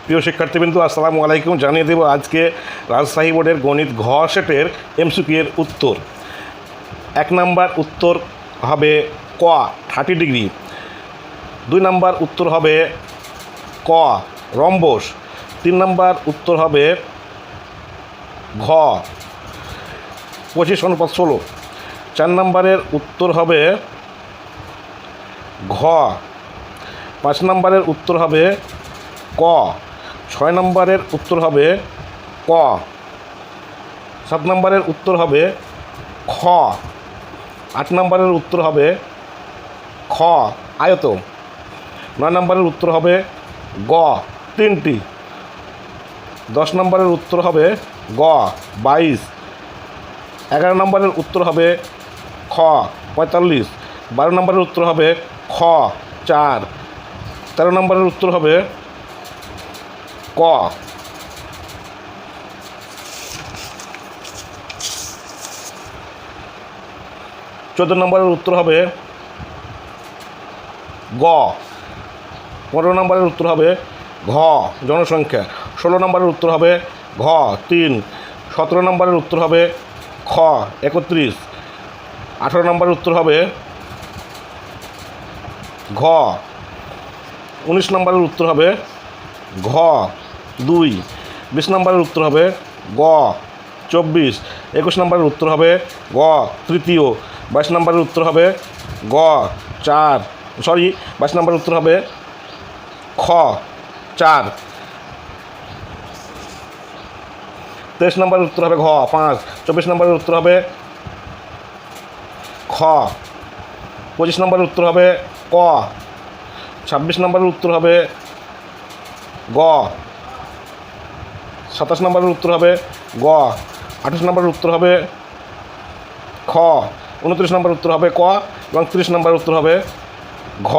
প্রিয় শিক্ষার্থীবৃন্দ, আসসালামু আলাইকুম। জানিয়ে দেব আজকে রাজশাহী বোর্ডের গণিত ঘ সেটের এমসিকিউ এর উত্তর। 1 নাম্বার উত্তর হবে ক 30 ডিগ্রি। 2 নাম্বার উত্তর হবে ক রম্বস। 3 নাম্বার উত্তর হবে ঘ 25:16। 4 নাম্বারের উত্তর হবে ঘ। 5 নাম্বারের উত্তর হবে ক। 6 নম্বরের উত্তর হবে ক। 7 নম্বরের উত্তর হবে খ। 8 নম্বরের উত্তর হবে খ আয়ত। 9 নম্বরের উত্তর হবে গ 3টি। 10 নম্বরের উত্তর হবে গ 22। 11 নম্বরের উত্তর হবে খ 45। 12 নম্বরের উত্তর হবে খ 4। 13 নম্বরের উত্তর হবে ক। 14 নম্বরের উত্তর হবে গ। 15 নম্বরের উত্তর হবে ঘ জনসংখ্যা। 16 নম্বরের উত্তর হবে ঘ 3। 17 নম্বরের উত্তর হবে খ 31। 18 নম্বরের উত্তর হবে ঘ। 19 নম্বরের উত্তর হবে ঘ 2। 20 নম্বরের উত্তর হবে গ 24। 21 নম্বরের উত্তর হবে গ তৃতীয়। 22 নম্বরের উত্তর হবে গ 4। 22 নম্বরের উত্তর হবে খ 4। 23 নম্বরের উত্তর হবে ঘ 5। 24 নম্বরের উত্তর হবে খ। 25 নম্বরের উত্তর হবে ক। 26 নম্বরের উত্তর হবে গ। 27 নম্বরের উত্তর হবে গ। 28 নম্বরের উত্তর হবে খ। 29 নম্বরের উত্তর হবে ক এবং 30 নম্বরের উত্তর হবে ঘ।